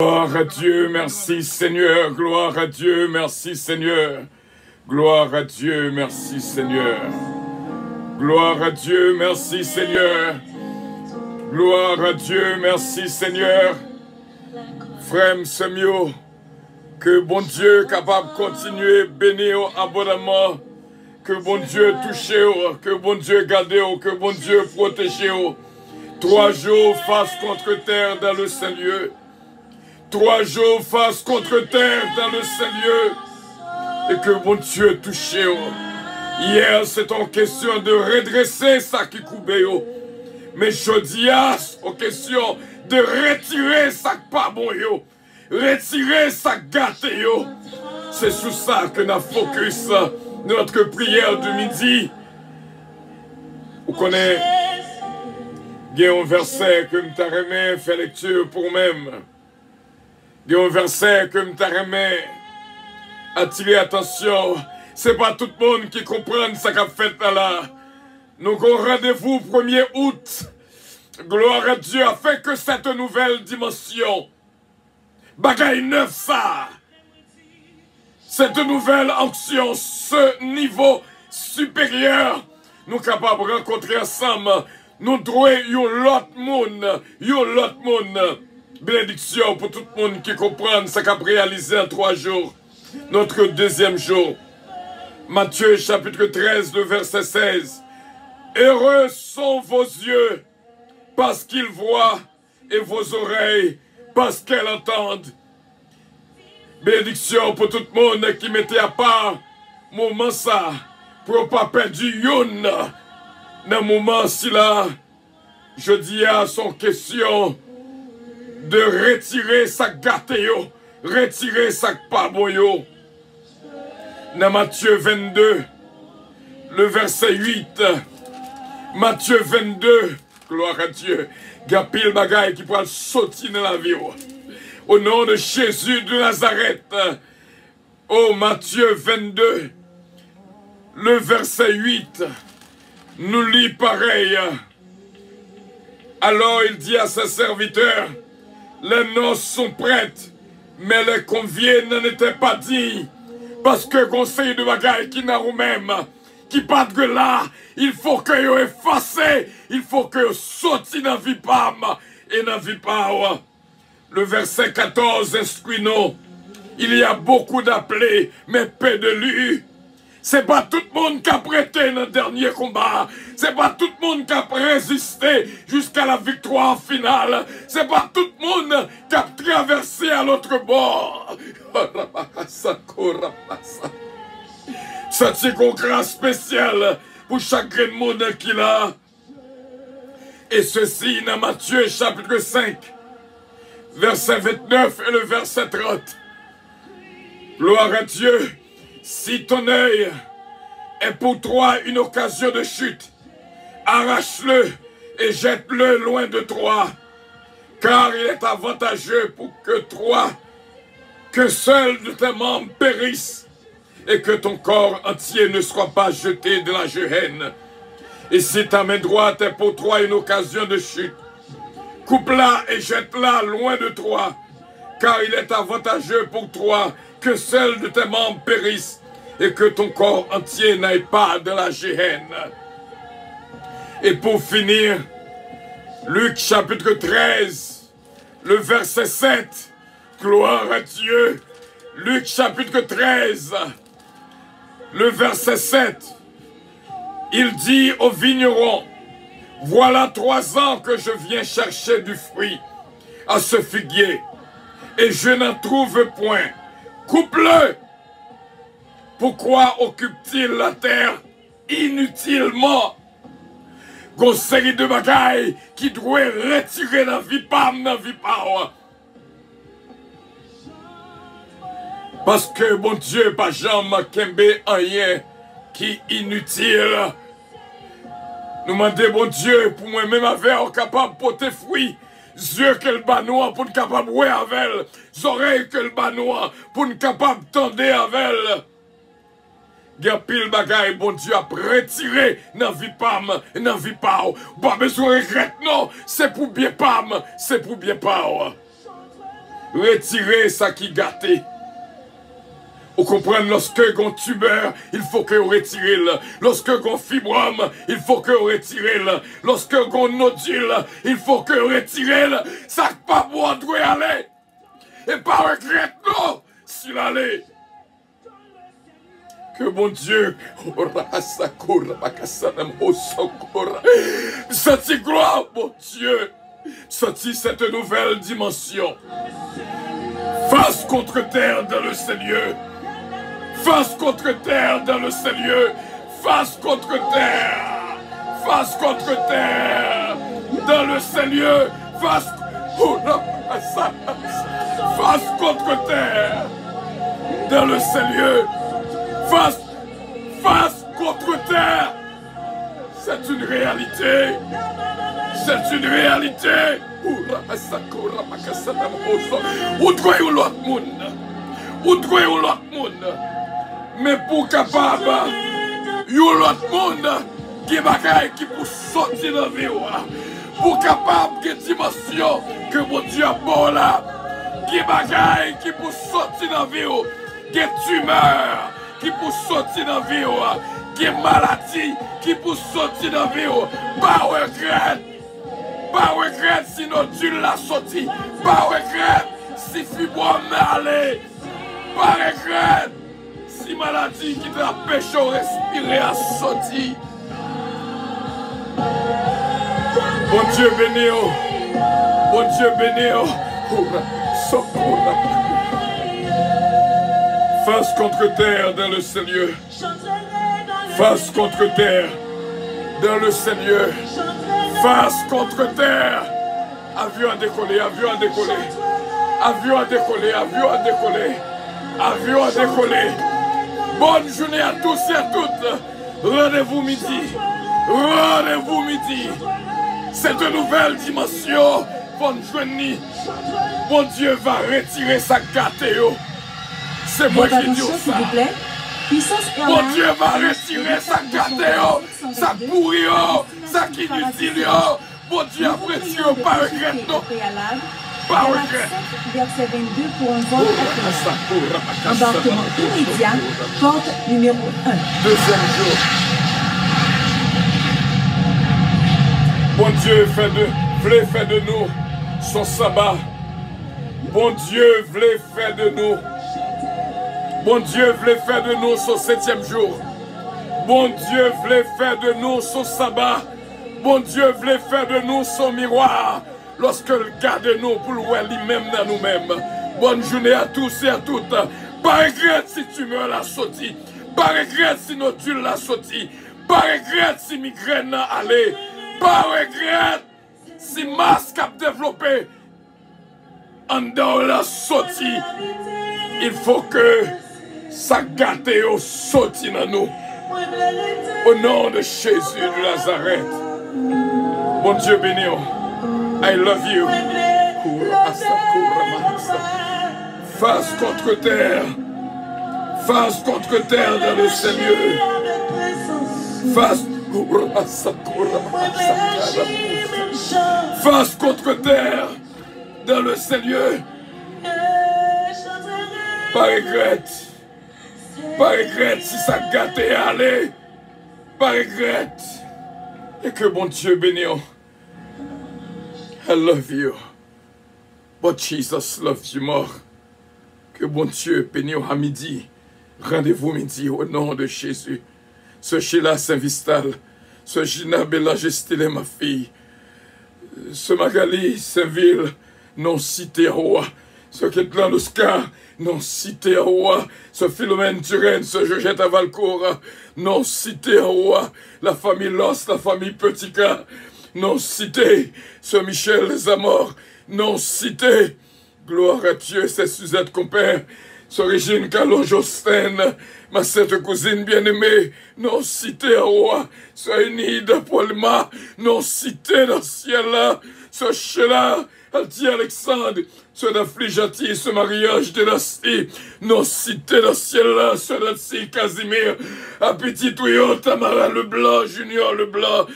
Gloire à Dieu, merci Seigneur, gloire à Dieu, merci Seigneur, gloire à Dieu, merci Seigneur, gloire à Dieu, merci Seigneur, gloire à Dieu, merci Seigneur. Frère Samuel, que bon Dieu capable de continuer à bénir abondamment, que bon Dieu touche, que bon Dieu garde, que bon Dieu protège. 3 jours face contre terre dans le Saint-Lieu. 3 jours face contre terre dans le Saint-Lieu. Et que bon Dieu touche. Hier, c'est en question de redresser ça qui coupait. Mais jeudi, en question de retirer ça qui pas bon. Retirer ça qui gâte. C'est sur ça que nous focus notre prière du midi. Vous connaissez, il y a un verset que je t'ai fait lecture pour même. Il y a un verset que je t'ai attiré attention. C'est pas tout le monde qui comprend ce qu'a fait là. Nous avons rendez-vous 1er août. Gloire à Dieu, afin que cette nouvelle dimension, bagaille neuf ça, cette nouvelle onction, ce niveau supérieur, nous sommes capables de rencontrer ensemble. Nous trouvons l'autre monde, bénédiction pour tout le monde qui comprend ce qu'a réalisé en 3 jours. Notre deuxième jour. Matthieu chapitre 13, le verset 16. Heureux sont vos yeux parce qu'ils voient et vos oreilles parce qu'elles entendent. Bénédiction pour tout le monde qui mettait à part moment ça pour ne pas perdre youn. Dans le moment si là, je dis à son question de retirer sa gâté, retirer sa pas bon. Dans Matthieu 22, le verset 8, Matthieu 22, gloire à Dieu, il y a pile bagaille qui peut sauter dans la vie. Au nom de Jésus de Nazareth, oh Matthieu 22, le verset 8, nous lit pareil. Alors il dit à ses serviteurs, les noces sont prêtes, mais les conviés n'en étaient pas dignes. Parce que conseil de bagaille qui n'a même, qui pas de là, il faut que vous effacez, il faut que vous sortiez dans la vie et dans la vie pas. Le verset 14 instruit-nous, il y a beaucoup d'appelés, mais peu de lui. C'est pas tout le monde qui a prêté dans le dernier combat. C'est pas tout le monde qui a résisté jusqu'à la victoire finale. C'est pas tout le monde qui a traversé à l'autre bord. C'est une grâce spéciale pour chaque monde qu'il a. Et ceci dans Matthieu chapitre 5, verset 29 et le verset 30. Gloire à Dieu. Si ton œil est pour toi une occasion de chute, arrache-le et jette-le loin de toi, car il est avantageux pour que seul de tes membres périssent et que ton corps entier ne soit pas jeté dans la géhenne. Et si ta main droite est pour toi une occasion de chute, coupe-la et jette-la loin de toi, car il est avantageux pour toi que seul de tes membres périssent et que ton corps entier n'aille pas de la géhenne. Et pour finir, Luc chapitre 13, le verset 7, gloire à Dieu, Luc chapitre 13, le verset 7, il dit au vigneron, voilà 3 ans que je viens chercher du fruit à ce figuier, et je n'en trouve point. Coupe-le. Pourquoi occupe-t-il la terre inutilement? Conseil de bagaille qui doit retirer la vie dans la vie pas. Parce que mon Dieu, pas jamais kembe rien qui inutile. Nous demandons bon Dieu pour moi-même avec capable de porter fruit. Yeux que le banois pour ne capable de voir avec elle. Oreilles que le banois pour ne capable de tendre avec elle. Il y a pile bagaille, bon Dieu, a retiré dans la vie pam, dans la vie pas. Pas besoin de regret, non. C'est pour bien pam, c'est pour bien pas. retirer ça qui gâté. Vous comprenez, lorsque vous tumeur, il faut que vous retirez. Lorsque vous fibrome, il faut que vous retirez. Lorsque vous nodule, il faut que vous retirez. Ça pas pour doit aller. Et pas regret, non, s'il allait. Que mon Dieu, senti gloire, mon Dieu, senti cette nouvelle dimension. Face contre terre dans le Seigneur. Face contre terre dans le Seigneur. Face contre terre. Face contre terre dans le Seigneur. Face contre terre dans le Seigneur. Face contre terre. C'est une réalité. C'est une réalité. Ou droit ou l'autre monde. Ou droit ou l'autre monde. Mais pour capable, yon l'autre monde qui bagaille qui pour sortir dans la vie. Pour capable de dimension que mon Dieu a bon là. Qui bagaille qui pour sortir dans la vie. Qui tumeur qui pour sortir dans la vie. Qui maladie qui pour sortir dans la vie. Pas regret. Pas regret si nodule l'a sorti. Pas regret si fibrome allé. Pas regret si maladie qui t'empêche de respirer a sorti. Bon Dieu béni. Bon Dieu béni. Face contre terre dans le Seigneur. Face contre terre dans le Seigneur. Face contre terre. Avion à décoller, avion à décoller. Avion à décoller, avion à décoller. Avion à décoller. Bonne journée à tous et à toutes. Rendez-vous midi. Rendez-vous midi. Cette nouvelle dimension. Bonne journée. Bon Dieu va retirer sa gâteau. C'est moi qui dis ça. Bon Dieu va retirer sa gâteau. Sa pourrio. Sa qui inutile. Bon Dieu apprécie. Pas regret non. Pas regret. Verset 22 pour un vol à embarquement immédiat, porte numéro 1. Deuxième jour. Bon Dieu voulait faire de nous son sabbat. Bon Dieu voulait faire de nous. Bon Dieu voulait faire de nous son 7e jour. Bon Dieu voulait faire de nous son sabbat. Bon Dieu voulait faire de nous son miroir. Lorsque le garde nous pour le voir lui-même dans nous-mêmes. Bonne journée à tous et à toutes. Pas regret si tu meurs la sortie. Pas regret si nodule la sortie. Pas regret si migraine n'a allé. Pas regret si masque a développé. En dehors la sortie. Il faut que ça gâte au sorti dans nous. Au nom de Jésus de Nazareth. Bon Dieu béni. I love you. Face contre terre. Face contre terre dans le Seigneur. Face contre terre dans le Seigneur. Pas regret. Pas regret si ça gâte et aller. Pas regret. Et que bon Dieu bénisse. I love you. But Jesus loves you more. Que bon Dieu bénisse à midi. Rendez-vous midi au nom de Jésus. Ce Sheila Saint-Vistal. Ce Gina Bélanger Stélé, ma fille. Ce Magali Saint-Ville. Non cité roi. Ce Ketlan Oscar. Non cité roi. Ce Philomène Turenne. Ce Georgette Avalcourt. Non cité roi. La famille Loss. La famille Petica. Non cité, ce Michel Zamor, non cité, gloire à Dieu, c'est Suzette Compère, ce Régine Calon Jostin, ma sainte cousine bien-aimée, non cité roi, ce Enide Paulma, non cité dans le ciel là, ce Sheila, Alti Alexandre, ce d'Afflijati, ce mariage de Nasty, non cité dans le ciel là, ce d'Alti Casimir, à Petit Tuyau, Tamara Leblanc, Junior Leblanc,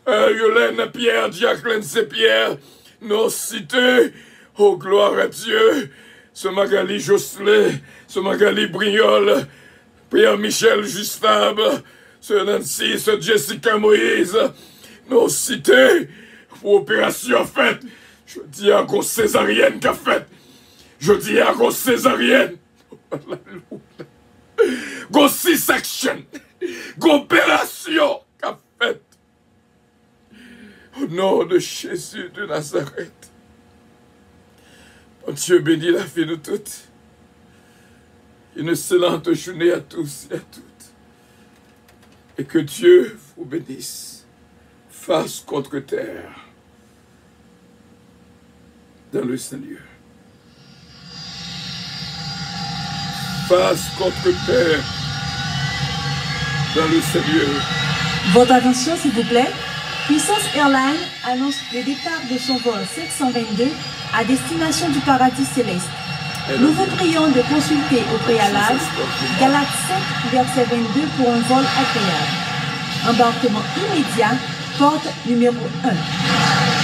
Yolène Pierre, Jacqueline c'est Pierre, nos cités, Oh, gloire à Dieu. Ce Magali Jocelyn, ce Magali Briol, Pierre-Michel Justable, ce Nancy, ce Jessica Moïse, nos cités pour opération faite. Je dis à cause césarienne qu'a faite. Je dis à cause césarienne. Go C-section. Go opération qu'a faite. Au nom de Jésus de Nazareth. Mon Dieu bénit la vie de toutes. Une excellente journée à tous et à toutes. Et que Dieu vous bénisse. Face contre terre. Dans le Seigneur. Face contre terre. Dans le Seigneur. Votre attention, s'il vous plaît. Puissance Airlines annonce le départ de son vol 722 à destination du paradis céleste. Nous vous prions de consulter au préalable Galates 5, verset 22 pour un vol agréable. Embarquement immédiat, porte numéro 1.